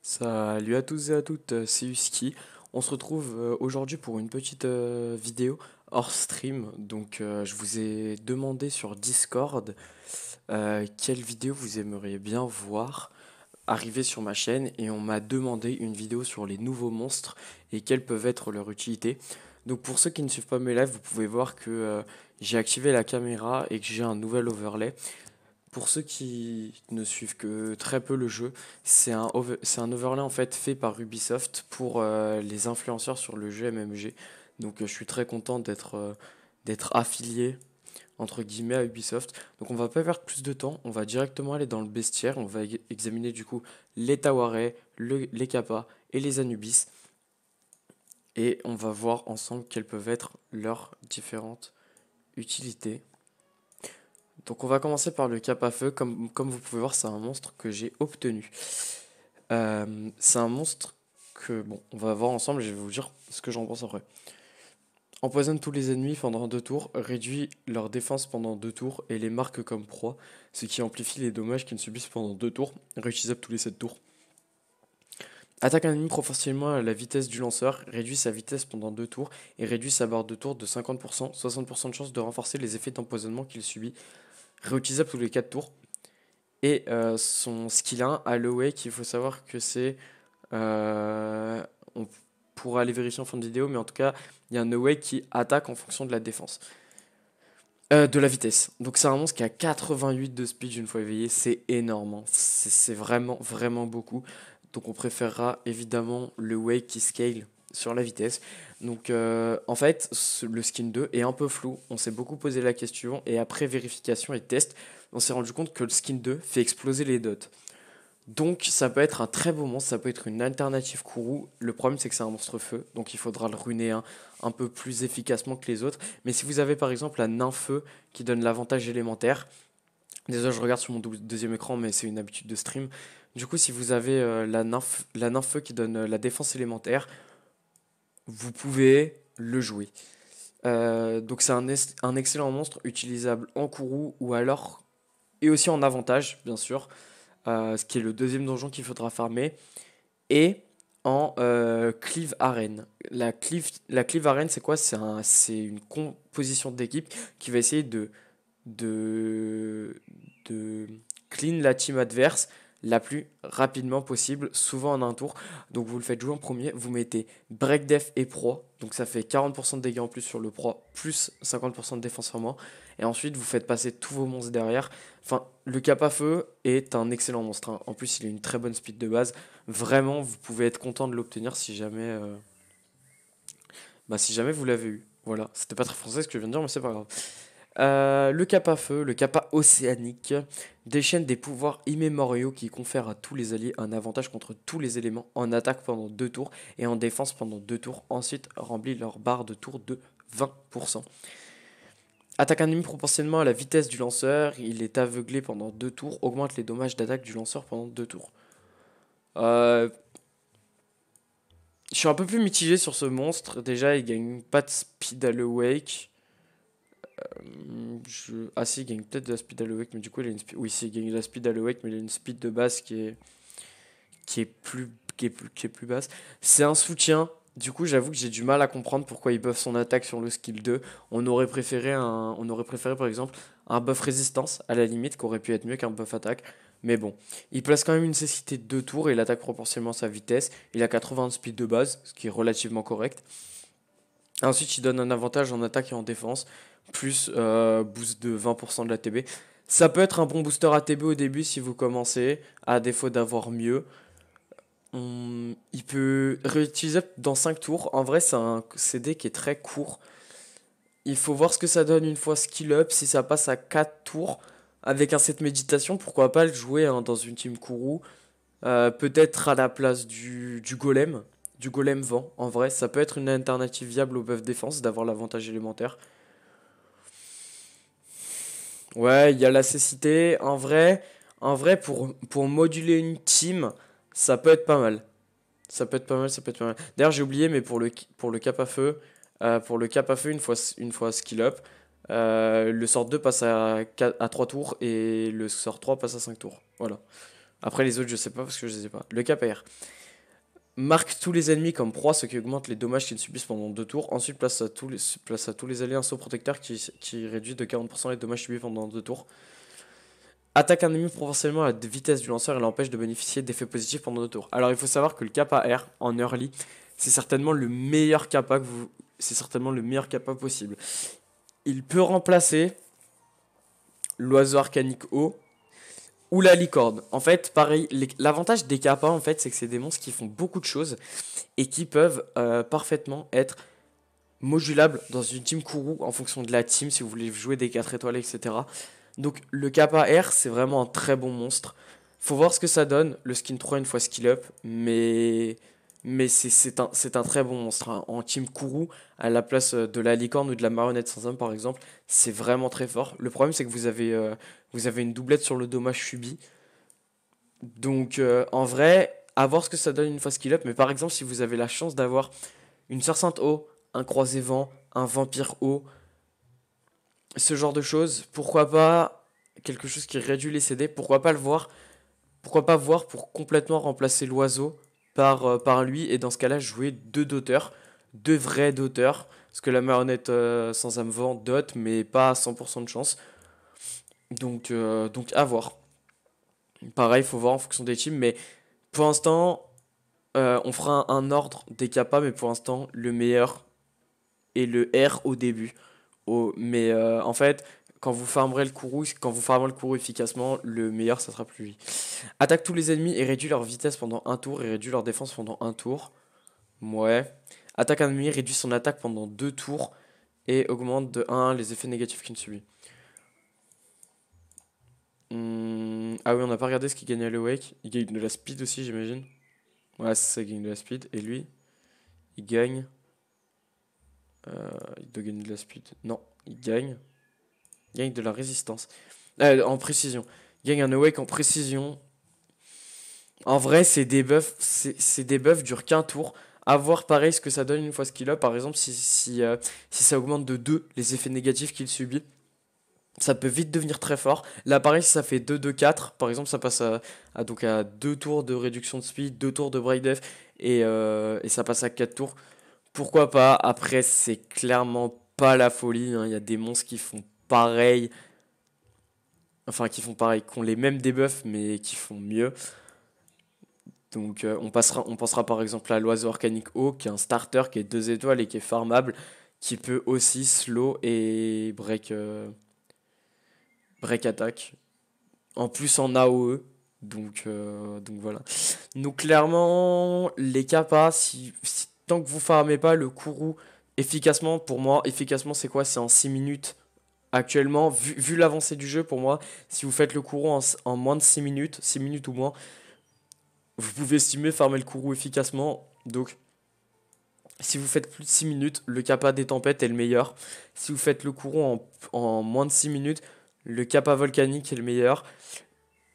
Salut à tous et à toutes, c'est Husky. On se retrouve aujourd'hui pour une petite vidéo hors stream. Je vous ai demandé sur Discord quelle vidéo vous aimeriez bien voir arriver sur ma chaîne et on m'a demandé une vidéo sur les nouveaux monstres et quelles peuvent être leurs utilités. Donc pour ceux qui ne suivent pas mes lives, vous pouvez voir que j'ai activé la caméra et que j'ai un nouvel overlay. Pour ceux qui ne suivent que très peu le jeu, c'est un overlay en fait fait par Ubisoft pour les influenceurs sur le jeu MMG. Je suis très content d'être affilié entre guillemets à Ubisoft. Donc on va pas perdre plus de temps, on va directement aller dans le bestiaire, on va examiner du coup les Tawarais, les Kappas et les Anubis et on va voir ensemble quelles peuvent être leurs différentes utilités. Donc on va commencer par le cap à feu. Comme vous pouvez voir, c'est un monstre que j'ai obtenu. C'est un monstre que, bon, on va voir ensemble, je vais vous dire ce que j'en pense après. Empoisonne tous les ennemis pendant 2 tours, réduit leur défense pendant 2 tours et les marque comme proie, ce qui amplifie les dommages qu'ils subissent pendant 2 tours, réutilisable tous les 7 tours. Attaque un ennemi proportionnellement à la vitesse du lanceur, réduit sa vitesse pendant 2 tours et réduit sa barre de tour de 50%, 60% de chance de renforcer les effets d'empoisonnement qu'il subit, réutilisable tous les 4 tours. Et son skill 1, Halo Wake, il faut savoir que c'est... on pourra aller vérifier en fin de vidéo, mais en tout cas, il y a un Awake qui attaque en fonction de la défense. De la vitesse. Donc c'est un monstre qui a 88 de speed une fois éveillé, c'est énorme, hein. C'est vraiment, vraiment beaucoup. Donc on préférera évidemment le Wake qui scale sur la vitesse. En fait, le skin 2 est un peu flou, on s'est beaucoup posé la question, et après vérification et test, on s'est rendu compte que le skin 2 fait exploser les dots. Donc ça peut être un très beau monstre, ça peut être une alternative Kourou. Le problème c'est que c'est un monstre feu, donc il faudra le runer un peu plus efficacement que les autres. Mais si vous avez par exemple la nain feu qui donne l'avantage élémentaire, désolé je regarde sur mon deuxième écran mais c'est une habitude de stream. Du coup si vous avez la nain feu qui donne la défense élémentaire, vous pouvez le jouer. Donc c'est un excellent monstre utilisable en Kourou ou alors, et aussi en avantage bien sûr, ce qui est le deuxième donjon qu'il faudra farmer, et en Cleave Arène. La Cleave Arène, c'est quoi? C'est une composition d'équipe qui va essayer de, de clean la team adverse la plus rapidement possible, souvent en un tour. Donc vous le faites jouer en premier, vous mettez Break Def et Pro, donc ça fait 40% de dégâts en plus sur le Pro, plus 50% de défense en moins. Et ensuite vous faites passer tous vos monstres derrière. Enfin, le cap à feu est un excellent monstre, hein. En plus il a une très bonne speed de base. Vraiment, vous pouvez être content de l'obtenir si jamais vous l'avez eu. Voilà, c'était pas très français ce que je viens de dire, mais c'est pas grave. Le kappa feu, le kappa océanique, déchaîne des pouvoirs immémoriaux qui confèrent à tous les alliés un avantage contre tous les éléments en attaque pendant 2 tours et en défense pendant 2 tours. Ensuite, remplit leur barre de tour de 20%. Attaque un ennemi proportionnellement à la vitesse du lanceur, il est aveuglé pendant 2 tours, augmente les dommages d'attaque du lanceur pendant 2 tours. Euh, je suis un peu plus mitigé sur ce monstre. Déjà, il gagne pas de speed à l'awake. Ah si, il gagne peut-être de la speed à l'awake, mais du coup, il a une speed... Oui, si, il gagne de la speed à l'awake, mais il a une speed de base qui est plus basse. C'est un soutien. Du coup, j'avoue que j'ai du mal à comprendre pourquoi il buff son attaque sur le skill 2. On aurait préféré par exemple un buff résistance à la limite, qui aurait pu être mieux qu'un buff attaque. Mais bon, il place quand même une nécessité de 2 tours et il attaque proportionnellement sa vitesse. Il a 80 de speed de base, ce qui est relativement correct. Ensuite, il donne un avantage en attaque et en défense, plus boost de 20% de l'ATB. Ça peut être un bon booster ATB au début si vous commencez, à défaut d'avoir mieux. Il peut réutiliser dans 5 tours. En vrai, c'est un CD qui est très court. Il faut voir ce que ça donne une fois skill up. Si ça passe à 4 tours avec un set méditation, pourquoi pas le jouer, hein, dans une team Kourou. Peut-être à la place du golem vent. En vrai, ça peut être une alternative viable au buff défense d'avoir l'avantage élémentaire. Ouais, il y a la cécité. En vrai pour moduler une team, ça peut être pas mal. Ça peut être pas mal, ça peut être pas mal. D'ailleurs, j'ai oublié, mais pour le cap à feu, une fois skill up, le sort 2 passe à 3 tours et le sort 3 passe à 5 tours. Voilà. Après les autres, je sais pas parce que je les ai pas. Le KPR. Marque tous les ennemis comme proie, ce qui augmente les dommages qu'ils subissent pendant 2 tours. Ensuite, place à tous les alliés un saut protecteur qui réduit de 40% les dommages subis pendant 2 tours. Attaque un ennemi proportionnellement à la vitesse du lanceur et l'empêche de bénéficier d'effets positifs pendant 2 tours. Alors il faut savoir que le kappa R en early, c'est certainement le meilleur kappa c'est certainement le meilleur kappa possible. Il peut remplacer l'oiseau arcanique haut ou la licorne. En fait, pareil, l'avantage des kappas en fait, c'est que c'est des monstres qui font beaucoup de choses et qui peuvent parfaitement être modulables dans une team Kourou en fonction de la team si vous voulez jouer des 4 étoiles, etc. Donc le kappa R, c'est vraiment un très bon monstre. Faut voir ce que ça donne, le skin 3 une fois skill up, mais c'est un très bon monstre, hein. En team Kourou, à la place de la licorne ou de la marionnette sans âme par exemple, c'est vraiment très fort. Le problème c'est que vous avez une doublette sur le dommage subi. Donc en vrai, à voir ce que ça donne une fois skill up, mais par exemple si vous avez la chance d'avoir une Sœur Sainte haut, un croisé vent, un vampire haut, ce genre de choses, pourquoi pas quelque chose qui réduit les CD, pourquoi pas le voir, pourquoi pas voir pour complètement remplacer l'oiseau par lui, et dans ce cas-là jouer deux doteurs, deux vrais doteurs, parce que la marionnette sans âme vent dot, mais pas à 100% de chance, donc à voir. Pareil, faut voir en fonction des teams, mais pour l'instant, on fera un ordre des kappas, mais pour l'instant, le meilleur est le R au début. Mais en fait, quand vous farmerez le Kourou efficacement, le meilleur, ça sera plus lui. Attaque tous les ennemis et réduit leur vitesse pendant un tour et réduit leur défense pendant un tour. Ouais. Attaque un ennemi, réduit son attaque pendant 2 tours et augmente de 1 les effets négatifs qu'il subit. Ah oui, on n'a pas regardé ce qu'il gagne à l'Awake. Il gagne de la speed aussi, j'imagine. Ouais, c'est ça, il gagne de la speed. Et lui, il gagne. Il doit gagner de la speed. Non, il gagne de la résistance. En précision. Il gagne un awake en précision. En vrai, ces debuffs durent qu'un tour. À voir pareil ce que ça donne une fois skill up. Par exemple, si ça augmente de 2 les effets négatifs qu'il subit, ça peut vite devenir très fort. Là, pareil, si ça fait 2-2-4, par exemple, ça passe donc à 2 tours de réduction de speed, 2 tours de break def, et ça passe à 4 tours. Pourquoi pas? Après, c'est clairement pas la folie, hein. Il y a des monstres qui font pareil. Enfin, qui font pareil, qui ont les mêmes debuffs, mais qui font mieux. Donc, on pensera par exemple à l'oiseau arcanique haut, qui est un starter, qui est 2 étoiles et qui est farmable, qui peut aussi slow et break attack. En plus en AOE. Donc voilà. Donc clairement, les kappas, tant que vous farmez pas le Kourou efficacement, pour moi, efficacement c'est quoi? C'est en 6 minutes. Actuellement, vu l'avancée du jeu, pour moi, si vous faites le Kourou en moins de 6 minutes, 6 minutes ou moins, vous pouvez estimer farmer le Kourou efficacement. Donc, si vous faites plus de 6 minutes, le kappa des tempêtes est le meilleur. Si vous faites le Kourou en moins de 6 minutes, le kappa volcanique est le meilleur.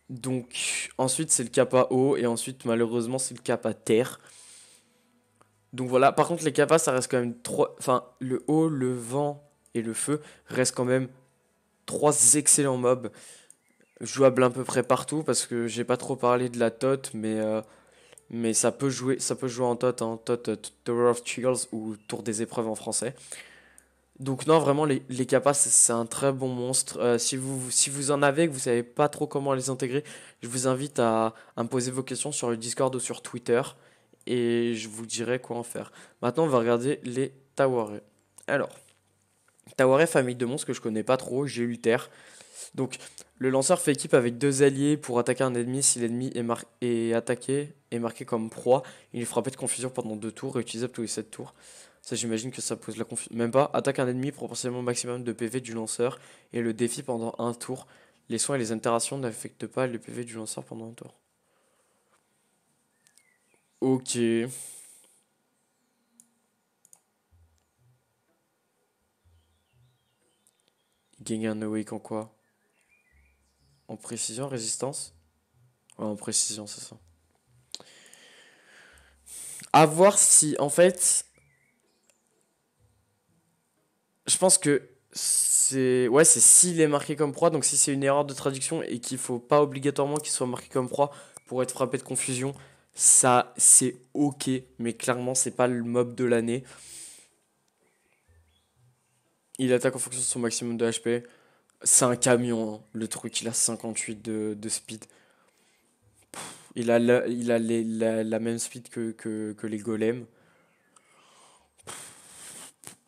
Donc, ensuite, c'est le kappa eau. Et ensuite, malheureusement, c'est le kappa terre. Donc voilà. Par contre, les kappas, ça reste quand même trois. Enfin, le eau, le vent et le feu restent quand même trois excellents mobs jouables à peu près partout parce que j'ai pas trop parlé de la TOT, mais ça peut jouer en TOT, hein, TOT, Tower of Trials ou Tour des épreuves en français. Donc non, vraiment, les capas, c'est un très bon monstre. Si vous en avez et que vous savez pas trop comment les intégrer, je vous invite à me poser vos questions sur le Discord ou sur Twitter et je vous dirai quoi en faire. Maintenant, on va regarder les Tawaré. Alors, Tawaré, famille de monstres que je connais pas trop, j'ai eu le terre. Donc, le lanceur fait équipe avec deux alliés pour attaquer un ennemi. Si l'ennemi est attaqué et marqué comme proie, il est frappé de confusion pendant 2 tours, réutilisable tous les 7 tours. Ça, j'imagine que ça pose la confusion. Même pas. Attaque un ennemi proportionnellement au maximum de PV du lanceur et le défie pendant un tour. Les soins et les interactions n'affectent pas le PV du lanceur pendant un tour. Ok. Il gagne un awake en quoi? En précision, résistance? Ouais, en précision, c'est ça. À voir si, en fait, je pense que c'est s'il est marqué comme proie, donc si c'est une erreur de traduction et qu'il faut pas obligatoirement qu'il soit marqué comme proie pour être frappé de confusion. Ça, c'est ok, mais clairement, c'est pas le mob de l'année. Il attaque en fonction de son maximum de HP. C'est un camion, hein, le truc, il a 58 de speed. Il a la même speed que les golems.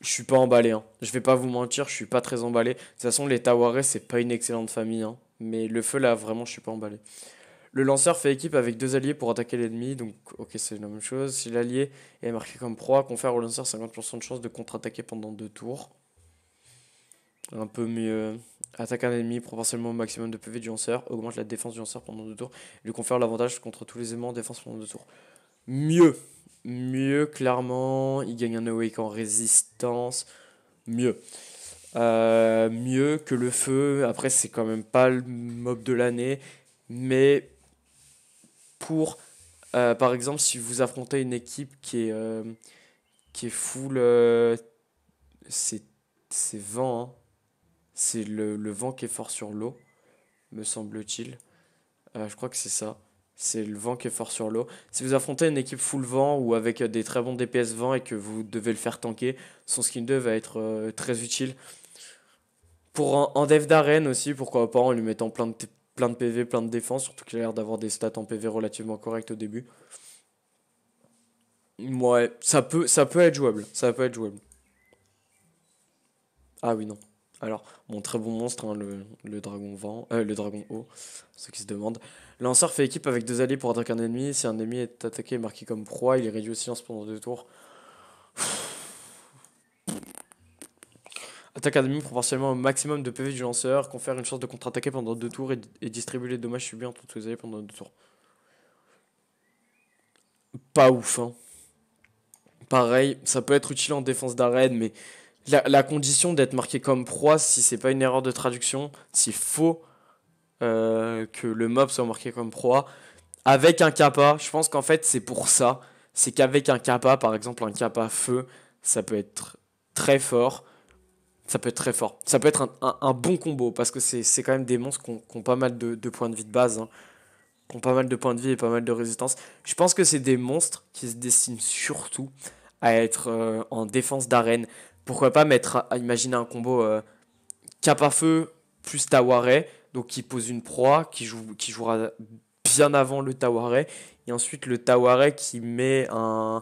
Je suis pas emballé, hein. Je vais pas vous mentir, je suis pas très emballé. De toute façon, les Tawaré, c'est pas une excellente famille, hein. Mais le feu, là, vraiment, je suis pas emballé. Le lanceur fait équipe avec deux alliés pour attaquer l'ennemi. Donc, ok, c'est la même chose. Si l'allié est marqué comme proie, confère au lanceur 50% de chance de contre-attaquer pendant 2 tours. Un peu mieux. Attaque un ennemi proportionnellement au maximum de PV du lanceur. Augmente la défense du lanceur pendant 2 tours. Lui confère l'avantage contre tous les éléments en défense pendant 2 tours. Mieux. Mieux, clairement. Il gagne un awake en résistance. Mieux. Mieux que le feu. Après, c'est quand même pas le mob de l'année. Mais pour, par exemple, si vous affrontez une équipe qui est full. C'est c'est vent, hein. C'est le vent qui est fort sur l'eau, me semble-t-il. Je crois que c'est ça. C'est le vent qui est fort sur l'eau. Si vous affrontez une équipe full vent ou avec des très bons DPS vent et que vous devez le faire tanker, son skin 2 va être très utile. Pour en dev d'arène aussi, pourquoi pas, en lui mettant plein de PV, plein de défense, surtout qu'il a l'air d'avoir des stats en PV relativement corrects au début. Ouais, ça peut être jouable. Ça peut être jouable. Ah oui, non. Alors, mon très bon monstre, hein, le dragon vent, le dragon eau, ceux qui se demandent. Lanceur fait équipe avec deux alliés pour attaquer un ennemi. Si un ennemi est attaqué et marqué comme proie, il est réduit au silence pendant 2 tours. Attaque un ennemi proportionnellement au maximum de PV du lanceur. Confère une chance de contre-attaquer pendant 2 tours et distribue les dommages subis entre tous les alliés pendant 2 tours. Pas ouf, hein. Pareil, ça peut être utile en défense d'arène, mais la condition d'être marqué comme proie, si c'est pas une erreur de traduction, s'il faut que le mob soit marqué comme proie, avec un kappa, je pense qu'en fait c'est pour ça. C'est qu'avec un kappa, par exemple un kappa feu, ça peut être très fort. Ça peut être très fort. Ça peut être un bon combo parce que c'est quand même des monstres qui ont pas mal de points de vie de base, hein, qui ont pas mal de points de vie et pas mal de résistance. Je pense que c'est des monstres qui se destinent surtout à être en défense d'arène. Pourquoi pas mettre, imaginer un combo kappa feu plus Tawaré, donc qui pose une proie, qui jouera bien avant le Tawaré, et ensuite le Tawaré qui met un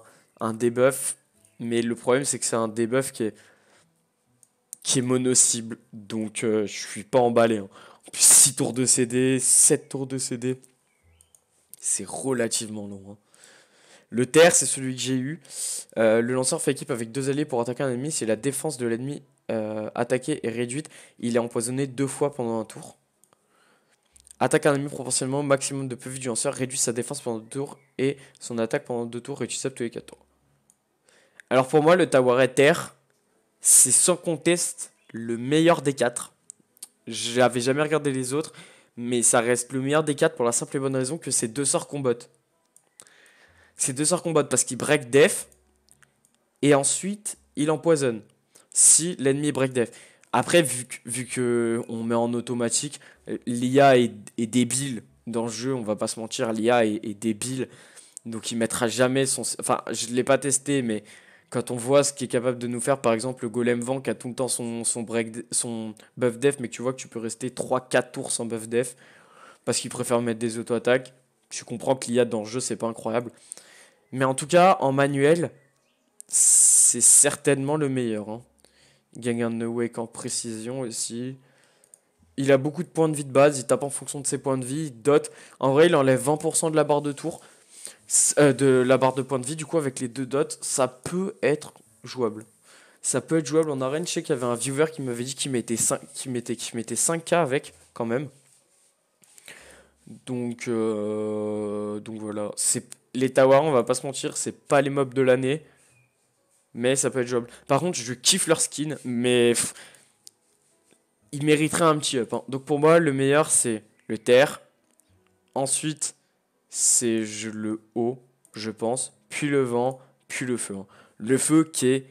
debuff, mais le problème c'est que c'est un debuff qui est mono-cible, donc je suis pas emballé, hein. En plus, 6 tours de CD, 7 tours de CD, c'est relativement long, hein. Le terre, c'est celui que j'ai eu. Le lanceur fait équipe avec deux alliés pour attaquer un ennemi. Si la défense de l'ennemi attaqué est réduite, il est empoisonné 2 fois pendant un tour. Attaque un ennemi proportionnellement au maximum de PV du lanceur, réduit sa défense pendant 2 tours et son attaque pendant 2 tours réutilisable tous les 4 tours. Alors pour moi, le Tawaret Terre, c'est sans conteste le meilleur des 4. J'avais jamais regardé les autres, mais ça reste le meilleur des 4 pour la simple et bonne raison que c'est deux sorts combattent. C'est deux sorts combattent parce qu'il break def et ensuite il empoisonne si l'ennemi break def. Après, vu que on met en automatique, l'IA est débile dans le jeu, on va pas se mentir, l'IA est débile, donc il mettra jamais son. Enfin, je l'ai pas testé, mais quand on voit ce qu'il est capable de nous faire, par exemple, le Golem Vent qui a tout le temps son buff def, mais que tu vois que tu peux rester 3 4 tours sans buff def, parce qu'il préfère mettre des auto-attaques. Je comprends que l'IA dans le jeu, c'est pas incroyable. Mais en tout cas, en manuel, c'est certainement le meilleur, hein. Il gagne un awake en précision aussi. Il a beaucoup de points de vie de base, il tape en fonction de ses points de vie, il dot. En vrai, il enlève 20% de la barre de tour, de la barre de points de vie. Du coup, avec les deux dots, ça peut être jouable. Ça peut être jouable en arène. Je sais qu'il y avait un viewer qui m'avait dit qu'il mettait 5K avec, quand même. Donc voilà. Les towers, on va pas se mentir, c'est pas les mobs de l'année, mais ça peut être jouable. Par contre, je kiffe leur skin, mais ils mériteraient un petit up, hein. Donc pour moi, le meilleur, c'est le terre. Ensuite, c'est le haut, je pense. Puis le vent, puis le feu, hein. Le feu qui est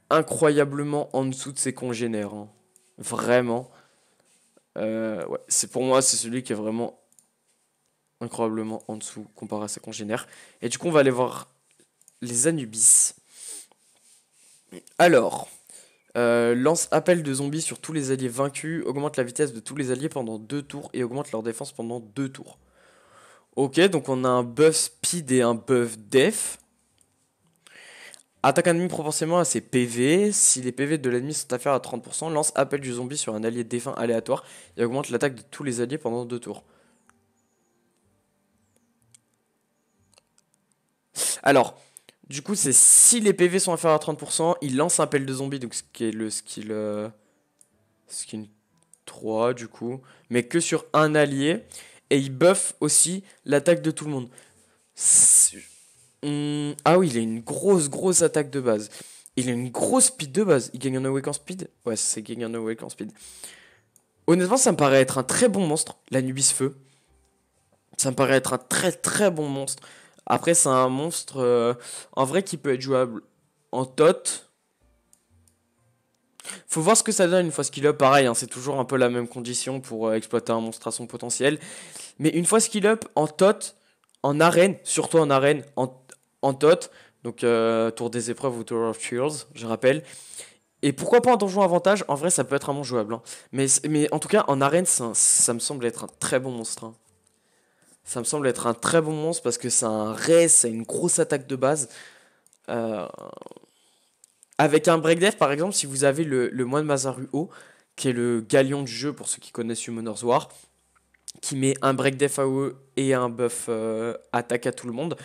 incroyablement en dessous de ses congénères, hein. Vraiment. Ouais, pour moi, c'est celui qui est vraiment. incroyablement en dessous comparé à ses congénères. Et du coup, on va aller voir les Anubis. Alors, lance appel de zombies sur tous les alliés vaincus, augmente la vitesse de tous les alliés pendant 2 tours et augmente leur défense pendant 2 tours. Ok, donc on a un buff speed et un buff def. Attaque un ennemi proportionnellement à ses PV. Si les PV de l'ennemi sont affaires à 30%, lance appel du zombie sur un allié défunt aléatoire et augmente l'attaque de tous les alliés pendant 2 tours. Alors, du coup, c'est si les PV sont inférieurs à 30%, il lance un appel de zombie, donc ce qui est le skill, skin 3 du coup, mais que sur un allié. Et il buff aussi l'attaque de tout le monde. Ah oui, il a une grosse attaque de base. Il a une grosse speed de base. Il gagne un awake en speed. Ouais, c'est gagne un awake en speed. Honnêtement, ça me paraît être un très bon monstre, l'Anubis Feu. Ça me paraît être un très bon monstre. Après, c'est un monstre en vrai qui peut être jouable en tot. Faut voir ce que ça donne une fois skill up. Pareil, hein, c'est toujours un peu la même condition pour exploiter un monstre à son potentiel. Mais une fois skill up en tot, en arène, surtout en arène, en tot, donc tour des épreuves ou Tour of Cheers, je rappelle. Et pourquoi pas en donjon avantage? En vrai, ça peut être un monstre jouable, hein. Mais en tout cas, en arène, ça me semble être un très bon monstre, hein. Ça me semble être un très bon monstre parce que c'est un res, c'est une grosse attaque de base. Euh, Avec un break death, par exemple, si vous avez le moine Masaru-O, qui est le galion du jeu pour ceux qui connaissent Summoner's War, qui met un break death AOE et un buff attaque à tout le monde,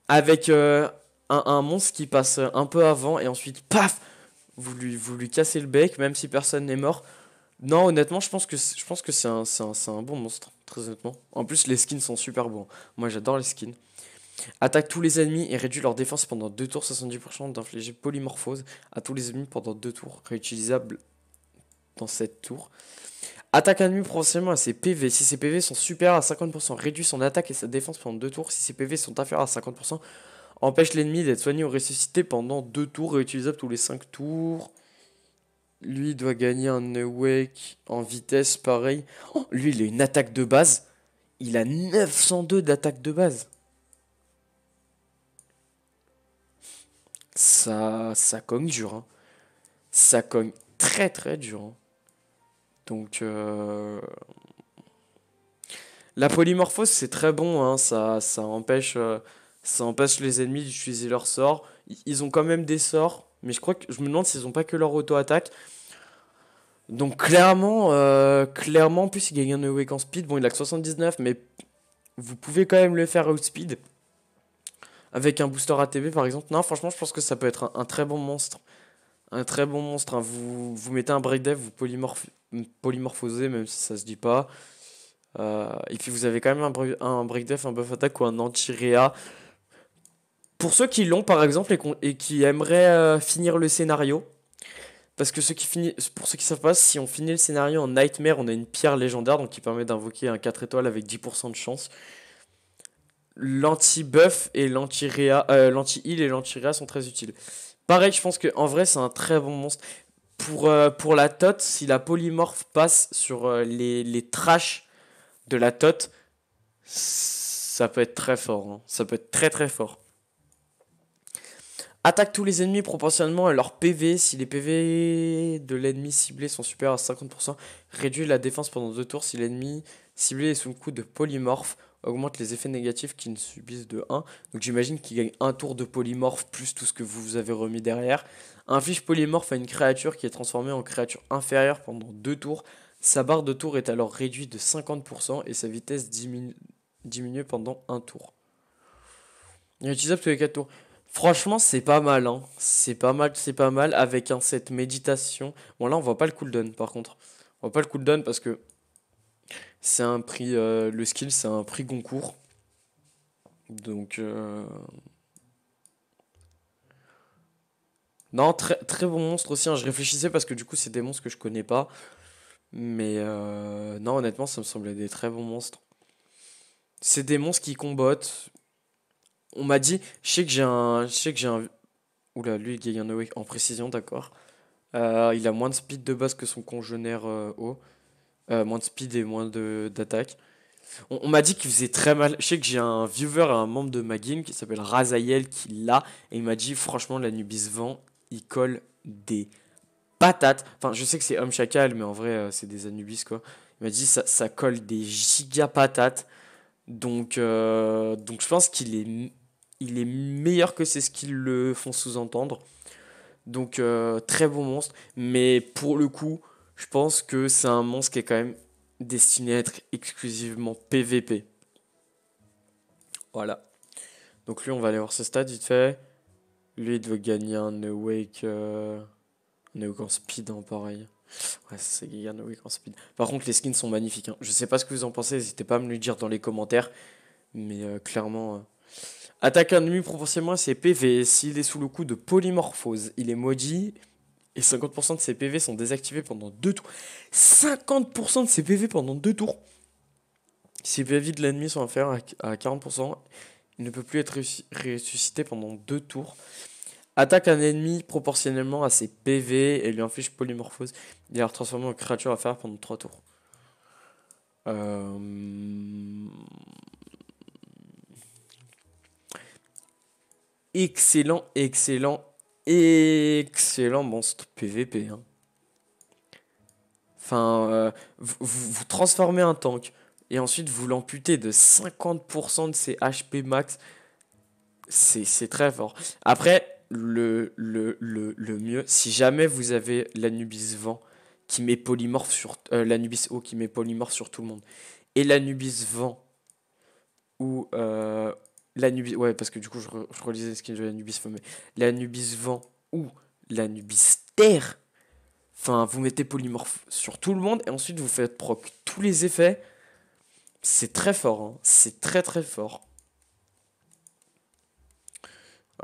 avec un monstre qui passe un peu avant et ensuite, paf, vous lui cassez le bec, même si personne n'est mort. Non, honnêtement, je pense que c'est un bon monstre, très honnêtement. En plus, les skins sont super bons. Moi, j'adore les skins. Attaque tous les ennemis et réduit leur défense pendant 2 tours, 70% d'infliger polymorphose à tous les ennemis pendant 2 tours, réutilisable dans 7 tours. Attaque un ennemi proportionnellement à ses PV. Si ses PV sont supérieurs à 50%, réduit son attaque et sa défense pendant 2 tours. Si ses PV sont inférieurs à 50%, empêche l'ennemi d'être soigné ou ressuscité pendant 2 tours, réutilisable tous les 5 tours. Lui doit gagner un awake en vitesse, pareil. Oh, lui, il a une attaque de base. Il a 902 d'attaque de base. Ça cogne dur, hein. Ça cogne très dur, hein. Donc, la polymorphose, c'est très bon, hein. Ça empêche les ennemis d'utiliser leurs sorts. Ils ont quand même des sorts, mais je me demande s'ils ont pas que leur auto-attaque. Donc, clairement, en plus, il gagne un awake en speed. Bon, il a que 79, mais vous pouvez quand même le faire outspeed. Avec un booster ATB, par exemple. Non, franchement, je pense que ça peut être un très bon monstre. Un très bon monstre, hein. Vous mettez un break dev, vous polymorphosez, même si ça se dit pas. Et puis vous avez quand même un break def, un buff attaque ou un anti-réa. Pour ceux qui l'ont par exemple et qui aimeraient finir le scénario, parce que pour ceux qui savent pas, si on finit le scénario en Nightmare, on a une pierre légendaire donc qui permet d'invoquer un 4 étoiles avec 10% de chance. L'anti-buff et l'anti-réa, l'anti-heal et l'anti-réa sont très utiles. Pareil, je pense que en vrai c'est un très bon monstre. Pour la tot, si la polymorphe passe sur les trash de la tot, ça peut être très fort, hein. Ça peut être très fort. Attaque tous les ennemis proportionnellement à leur PV. Si les PV de l'ennemi ciblé sont supérieurs à 50%, réduit la défense pendant 2 tours. Si l'ennemi ciblé est sous le coup de polymorphe, augmente les effets négatifs qu'ils ne subissent de 1. Donc j'imagine qu'il gagne un tour de polymorphe plus tout ce que vous avez remis derrière. Inflige polymorphe à une créature qui est transformée en créature inférieure pendant 2 tours. Sa barre de tour est alors réduite de 50% et sa vitesse diminue pendant un tour. Il est utilisable tous les 4 tours. Franchement, c'est pas mal, hein. C'est pas mal avec un set méditation. Bon, là, on voit pas le cooldown par contre. On voit pas le cooldown parce que c'est un prix. Le skill, c'est un prix Goncourt. Donc. Non, très bon monstre aussi, hein. Je réfléchissais parce que du coup, c'est des monstres que je connais pas. Mais non, honnêtement, ça me semblait des très bons monstres. C'est des monstres qui combattent. On m'a dit. Je sais que j'ai un. Oula, lui, il gagne un awake en précision, d'accord. Il a moins de speed de base que son congénère haut. Moins de speed et moins d'attaque. On m'a dit qu'il faisait très mal. Je sais que j'ai un viewer, un membre de ma game qui s'appelle Razael qui l'a. Et il m'a dit, franchement, l'Anubis vent, il colle des patates. Enfin, je sais que c'est Homme Chacal, mais en vrai, c'est des Anubis, quoi. Il m'a dit, ça colle des giga patates. Donc je pense il est meilleur que c'est ce qu'ils le font sous-entendre. Donc, très bon monstre. Mais pour le coup, je pense que c'est un monstre qui est quand même destiné à être exclusivement PVP. Voilà. Donc lui, on va aller voir ses stats vite fait. Lui, il doit gagner un Awake en speed, hein, pareil. Ouais, c'est un Awake en speed. Par contre, les skins sont magnifiques, hein. Je sais pas ce que vous en pensez, n'hésitez pas à me le dire dans les commentaires. Mais clairement, attaque un ennemi proportionnellement à ses PV. S'il est sous le coup de polymorphose, il est maudit. Et 50% de ses PV sont désactivés pendant 2 tours. 50% de ses PV pendant 2 tours. Si PV de l'ennemi sont inférieurs à 40%, il ne peut plus être ressuscité pendant 2 tours. Attaque un ennemi proportionnellement à ses PV et lui inflige polymorphose. Il est transformé en créature à faire pendant 3 tours. Excellent, excellent, excellent monstre PVP, hein. Enfin, vous transformez un tank et ensuite vous l'amputez de 50% de ses HP max. C'est très fort. Après, le mieux, si jamais vous avez l'Anubis Vent qui met polymorphe sur l'Anubis O qui met polymorphe sur tout le monde et l'Anubis Vent ou l'Anubis, ouais, parce que du coup je relisais ce qu'il y a de l'Anubis Vent, mais l'Anubis Vent ou l'Anubis Terre. Enfin, vous mettez polymorphe sur tout le monde et ensuite vous faites proc tous les effets. C'est très fort, hein. C'est très très fort.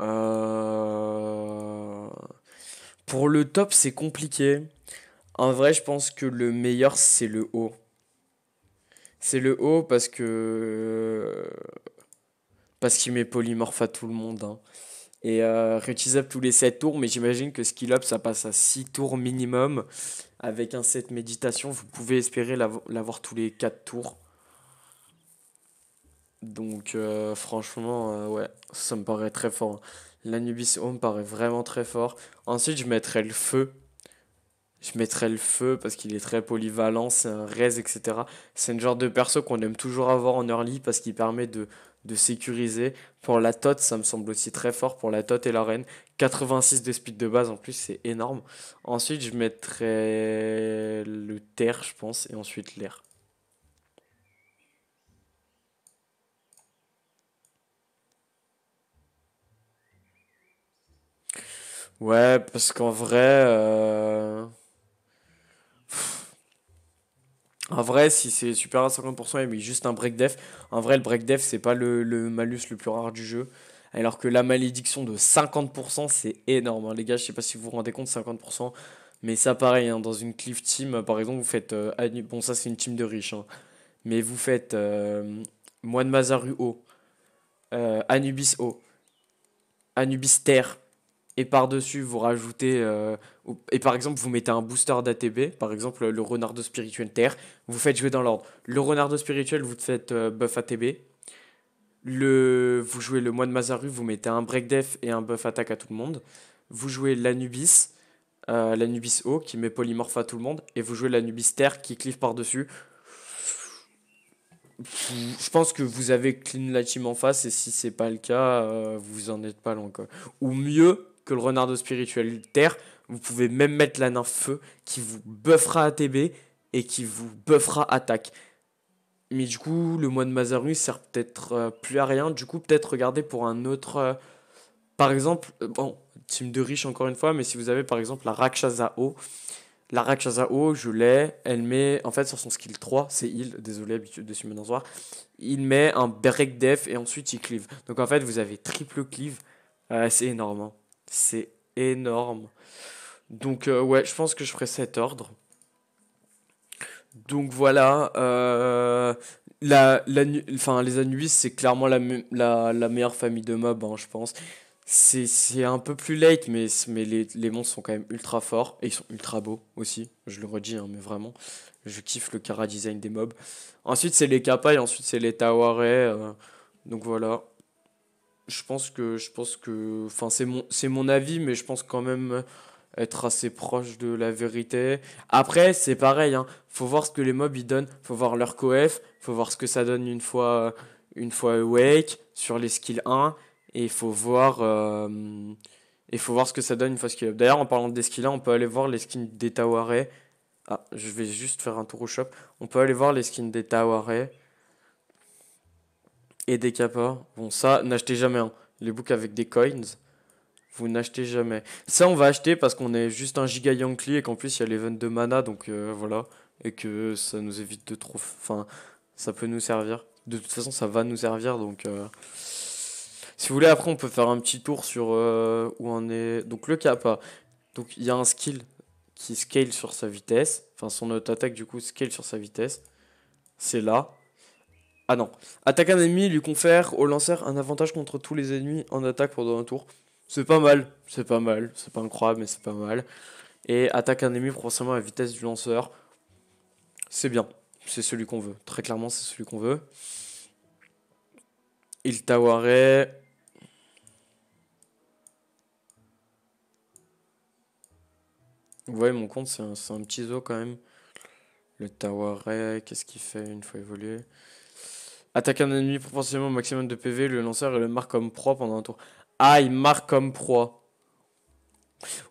Euh, Pour le top, c'est compliqué. En vrai, je pense que le meilleur, c'est le haut. C'est le haut parce qu'il met polymorphe à tout le monde, hein. Et réutilisable tous les 7 tours, mais j'imagine que skill up, ça passe à 6 tours minimum. Avec un set méditation, vous pouvez espérer l'avoir tous les 4 tours. Donc franchement, ouais, ça me paraît très fort, hein. L'Anubis Home paraît vraiment très fort. Ensuite, je mettrais le feu. Je mettrais le feu parce qu'il est très polyvalent, c'est un raise, etc. C'est une genre de perso qu'on aime toujours avoir en early parce qu'il permet de sécuriser. Pour la tot, ça me semble aussi très fort pour la tot et la reine. 86 de speed de base en plus, c'est énorme. Ensuite, je mettrais le terre, je pense, et ensuite l'air. Ouais, parce qu'en vrai, en vrai, si c'est supérieur à 50%, il met juste un break def. En vrai, le break def, c'est pas le malus le plus rare du jeu. Alors que la malédiction de 50%, c'est énorme, hein. Les gars, je sais pas si vous vous rendez compte, 50%. Mais ça, pareil, hein, dans une cleave team, par exemple, vous faites. Bon, ça, c'est une team de riches, hein. Mais vous faites Moine Mazaru haut, Anubis haut, Anubis terre. Et par-dessus, vous rajoutez. Et par exemple, vous mettez un booster d'ATB, par exemple le renardeau spirituel terre. Vous faites jouer dans l'ordre. Le renardeau spirituel, vous faites buff ATB. Vous jouez le moine Mazaru, vous mettez un break def et un buff attaque à tout le monde. Vous jouez l'Anubis, l'Anubis O qui met polymorphe à tout le monde. Et vous jouez l'Anubis terre qui clive par-dessus. Je pense que vous avez clean la team en face et si c'est pas le cas, vous en êtes pas loin, quoi. Ou mieux que le renardeau spirituel terre, vous pouvez même mettre la nymphe feu qui vous buffera ATB et qui vous buffera attaque. Mais du coup, le moine Mazaru sert peut-être plus à rien. Du coup, peut-être regarder pour un autre. Par exemple, bon, team de riche encore une fois, mais si vous avez par exemple la Rakshasa O, la Rakshasa O, je l'ai, elle met, en fait, sur son skill 3, c'est heal, désolé, habitude de summon soir, il met un break def et ensuite il cleave. Donc en fait, vous avez triple cleave, c'est énorme, hein. C'est énorme. Donc ouais, je pense que je ferai cet ordre. Donc voilà, enfin, les Anubis, c'est clairement la meilleure famille de mobs, hein, je pense. C'est un peu plus late, mais les monstres sont quand même ultra forts et ils sont ultra beaux aussi. Je le redis, hein, mais vraiment. Je kiffe le chara design des mobs. Ensuite, c'est les kappa et ensuite, c'est les taware. Donc voilà. Enfin, c'est mon avis, mais je pense quand même être assez proche de la vérité. Après, c'est pareil, hein. Faut voir ce que les mobs ils donnent. Faut voir leur coef. Faut voir ce que ça donne une fois awake sur les skills 1. Et il faut voir ce que ça donne une fois skill up. D'ailleurs, en parlant des skills 1, on peut aller voir les skins des taware. Ah, je vais juste faire un tour au shop. On peut aller voir les skins des taware et des kappa. Bon, ça, n'achetez jamais, hein. Les books avec des coins, vous n'achetez jamais. Ça, on va acheter parce qu'on est juste un giga Yankee et qu'en plus, il y a l'event de mana, donc voilà. Et que ça nous évite de trop. Enfin, ça peut nous servir. De toute façon, ça va nous servir, donc. Si vous voulez, après, on peut faire un petit tour sur où on est. Donc, le kappa. Donc, il y a un skill qui scale sur sa vitesse. Enfin, son auto-attaque, du coup, scale sur sa vitesse. C'est là. Ah non. Attaque un ennemi lui confère au lanceur un avantage contre tous les ennemis en attaque pendant un tour. C'est pas mal, c'est pas mal, c'est pas incroyable mais c'est pas mal. Et attaque un ennemi proportionnellement à la vitesse du lanceur. C'est bien, c'est celui qu'on veut. Très clairement c'est celui qu'on veut. Il Taware. Vous voyez mon compte c'est un petit zoo quand même. Le Taware, qu'est-ce qu'il fait une fois évolué? Attaque un ennemi proportionnellement au maximum de PV, le lanceur et le marque comme proie pendant un tour. Ah, il marque comme proie.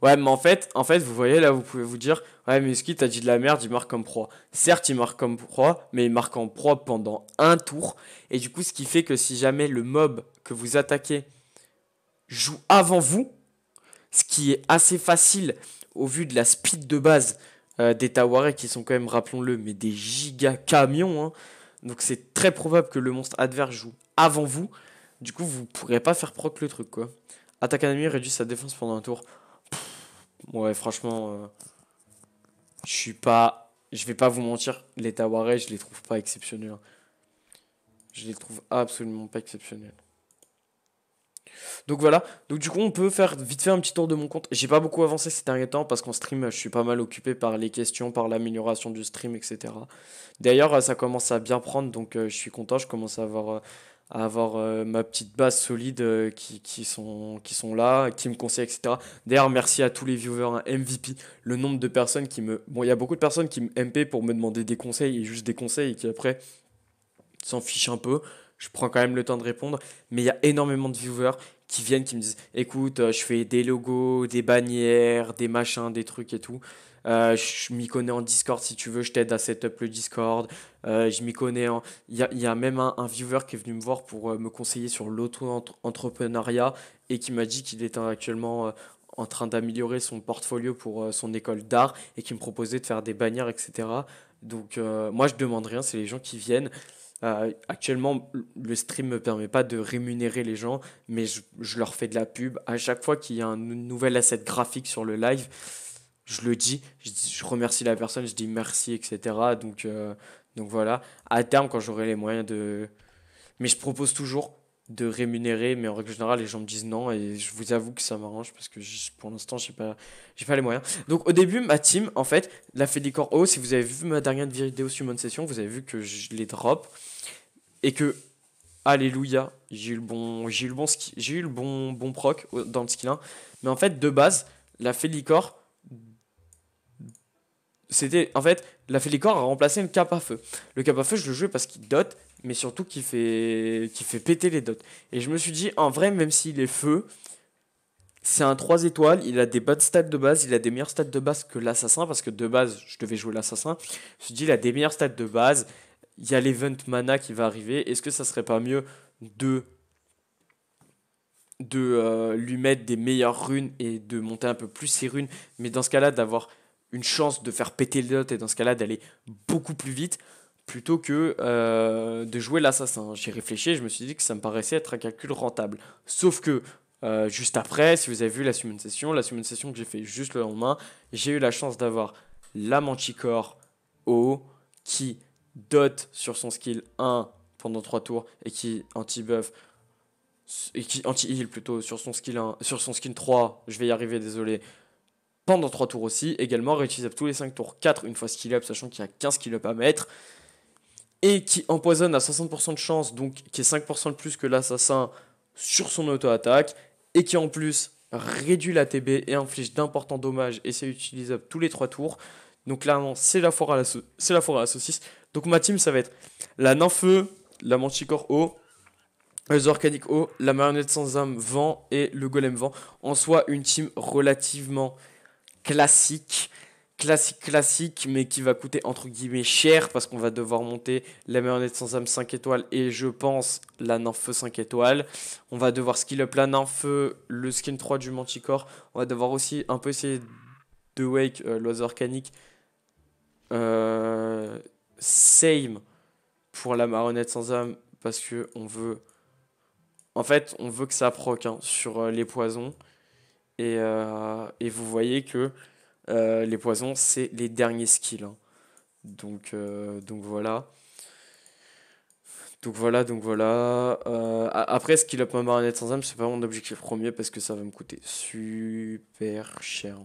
Ouais, mais en fait, vous voyez là, vous pouvez vous dire, ouais, mais Ski, t'as dit de la merde, il marque comme proie. Certes, il marque comme proie, mais il marque en proie pendant un tour. Et du coup, ce qui fait que si jamais le mob que vous attaquez joue avant vous, ce qui est assez facile au vu de la speed de base des Taware qui sont quand même, rappelons-le, mais des giga camions, hein. Donc c'est très probable que le monstre adverse joue avant vous. Du coup, vous pourrez pas faire proc le truc, quoi. Attaque un ennemi réduit sa défense pendant un tour. Ouais, franchement, je suis pas. Je vais pas vous mentir, les Taware, je les trouve pas exceptionnels, hein. Je les trouve absolument pas exceptionnels. Donc voilà, donc du coup on peut faire vite fait un petit tour de mon compte. J'ai pas beaucoup avancé ces derniers temps parce qu'en stream je suis pas mal occupé par les questions, par l'amélioration du stream, etc. D'ailleurs ça commence à bien prendre donc je suis content, je commence à avoir ma petite base solide qui sont là, qui me conseillent, etc. D'ailleurs merci à tous les viewers, hein, MVP, le nombre de personnes qui me... Bon il y a beaucoup de personnes qui me MP pour me demander des conseils et juste des conseils et qui après s'en fichent un peu. Je prends quand même le temps de répondre. Mais il y a énormément de viewers qui viennent, qui me disent, écoute, je fais des logos, des bannières, des machins, des trucs et tout. Je m'y connais en Discord si tu veux, je t'aide à setup le Discord. Je m'y connais en... Il y a même un viewer qui est venu me voir pour me conseiller sur l'auto-entrepreneuriat et qui m'a dit qu'il était actuellement en train d'améliorer son portfolio pour son école d'art et qui me proposait de faire des bannières, etc. Donc moi je demande rien, c'est les gens qui viennent. Actuellement, le stream me permet pas de rémunérer les gens, mais je leur fais de la pub. À chaque fois qu'il y a un nouvel asset graphique sur le live, je le dis, je remercie la personne, je dis merci, etc. Donc voilà. À terme, quand j'aurai les moyens de... Mais je propose toujours de rémunérer, mais en règle générale, les gens me disent non, et je vous avoue que ça m'arrange parce que pour l'instant, j'ai pas les moyens. Donc au début, ma team, en fait, l'a fait des corps hauts. Si vous avez vu ma dernière vidéo Summon Session, vous avez vu que je les drop et que alléluia, j'ai eu le bon proc dans le skill 1. Mais en fait, de base, la Félicor, c'était. En fait, la Félicor a remplacé le cap à feu. Le cap à feu, je le jouais parce qu'il dot, mais surtout qu'il fait péter les dots. Et je me suis dit, en vrai, même s'il est feu, c'est un 3 étoiles, il a des bonnes stats de base, il a des meilleures stats de base que l'assassin, parce que de base, je devais jouer l'assassin. Je me suis dit, il a des meilleures stats de base, il y a l'event mana qui va arriver. Est-ce que ça serait pas mieux de lui mettre des meilleures runes et de monter un peu plus ses runes, mais dans ce cas-là d'avoir une chance de faire péter le dot et dans ce cas-là d'aller beaucoup plus vite plutôt que de jouer l'assassin. J'ai réfléchi et je me suis dit que ça me paraissait être un calcul rentable. Sauf que juste après, si vous avez vu la summon session que j'ai fait juste le lendemain, j'ai eu la chance d'avoir la Manticore au qui dot sur son skill 1 pendant 3 tours et qui anti-buff et qui anti-heal plutôt sur son skill 1, sur son skin 3, je vais y arriver, désolé, pendant 3 tours aussi. Également réutilisable tous les 5 tours, 4 une fois skill up, sachant qu'il y a 15 skill up à mettre. Et qui empoisonne à 60% de chance, donc qui est 5% de plus que l'assassin sur son auto-attaque. Et qui en plus réduit la TB et inflige d'importants dommages. Et c'est utilisable tous les 3 tours. Donc clairement, c'est la foire à la saucisse. Donc ma team, ça va être la Nymphe, la Manticore haut, les Organiques haut, la Marionnette sans âme vent et le Golem vent. En soi, une team relativement classique, classique, mais qui va coûter entre guillemets cher parce qu'on va devoir monter la Marionnette sans âme 5 étoiles et je pense la Nymphe 5 étoiles. On va devoir skill up la Nymphe, le skin 3 du Manticore. On va devoir aussi un peu essayer de wake l'oiseau arcanique. Same pour la Marionnette sans âme parce que on veut. En fait, on veut que ça proc hein, sur les poisons. Et vous voyez que les poisons, c'est les derniers skills. Hein. Donc voilà. Donc voilà. Après, skill up ma marionnette sans âme, c'est pas mon objectif premier parce que ça va me coûter super cher.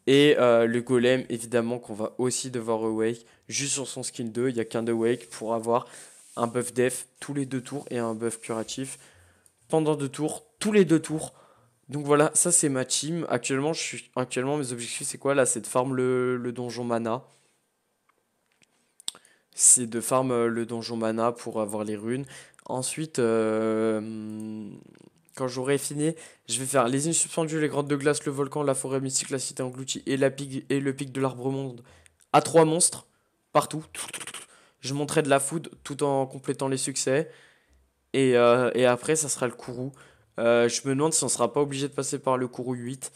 Et le golem, évidemment, qu'on va aussi devoir awake. Juste sur son skill 2, il n'y a qu'un awake pour avoir un buff def tous les 2 tours et un buff curatif pendant 2 tours, tous les 2 tours. Donc voilà, ça c'est ma team. Actuellement mes objectifs c'est quoi là? C'est de farm le donjon mana. C'est de farm le donjon mana pour avoir les runes. Ensuite, quand j'aurai fini, je vais faire les îles suspendues, les grottes de glace, le volcan, la forêt mystique, la cité engloutie et le pic de l'arbre monde à 3 monstres partout. Je monterai de la food tout en complétant les succès. Et après, ça sera le Kourou. Je me demande si on sera pas obligé de passer par le Kourou 8.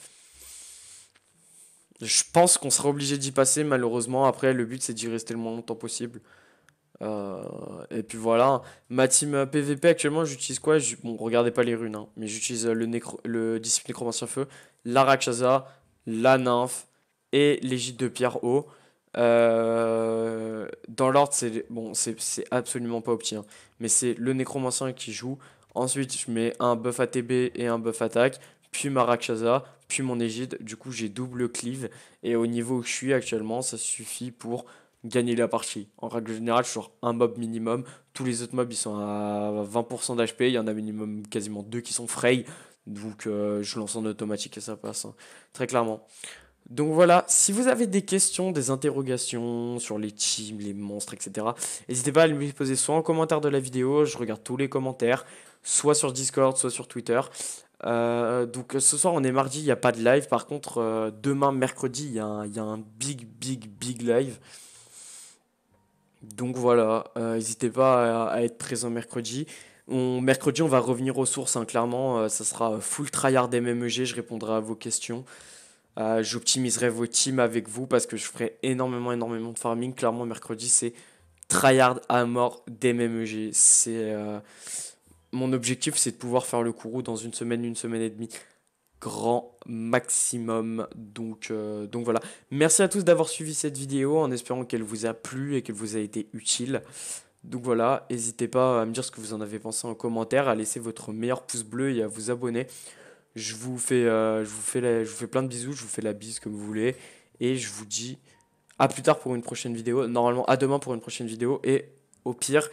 Je pense qu'on sera obligé d'y passer, malheureusement. Après, le but, c'est d'y rester le moins longtemps possible. Et puis voilà. Ma team PVP, actuellement, j'utilise quoi? Bon, regardez pas les runes, hein, mais j'utilise le disciple nécromancien feu, la Rakshasa, la nymphe et l'égide de pierre eau. Dans l'ordre, c'est bon, c'est absolument pas opti, hein, mais c'est le nécromancien qui joue. Ensuite, je mets un buff ATB et un buff attaque, puis ma Rakshasa, puis mon égide. Du coup, j'ai double cleave. Et au niveau où je suis actuellement, ça suffit pour gagner la partie. En règle générale, je suis sur un mob minimum. Tous les autres mobs, ils sont à 20% d'HP. Il y en a minimum quasiment 2 qui sont fray. Donc, je lance en automatique et ça passe, hein, très clairement. Donc voilà, si vous avez des questions, des interrogations sur les teams, les monstres, etc., n'hésitez pas à les poser soit en commentaire de la vidéo, je regarde tous les commentaires, soit sur Discord, soit sur Twitter. Donc ce soir on est mardi, il n'y a pas de live. Par contre, demain mercredi, il y a un big live. Donc voilà, n'hésitez pas à être présent mercredi. Mercredi, on va revenir aux sources, hein, clairement. Ça sera full tryhard MMEG, je répondrai à vos questions. J'optimiserai vos teams avec vous parce que je ferai énormément de farming. Clairement, mercredi, c'est tryhard à mort d'MMEG. Mon objectif, c'est de pouvoir faire le Kourou dans une semaine et demie. Grand maximum. Donc voilà. Merci à tous d'avoir suivi cette vidéo en espérant qu'elle vous a plu et qu'elle vous a été utile. Donc voilà, n'hésitez pas à me dire ce que vous en avez pensé en commentaire, à laisser votre meilleur pouce bleu et à vous abonner. Je vous fais plein de bisous, je vous fais la bise comme vous voulez. Et je vous dis à plus tard pour une prochaine vidéo. Normalement, à demain pour une prochaine vidéo. Et au pire,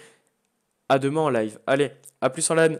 à demain en live. Allez, à plus en LAN.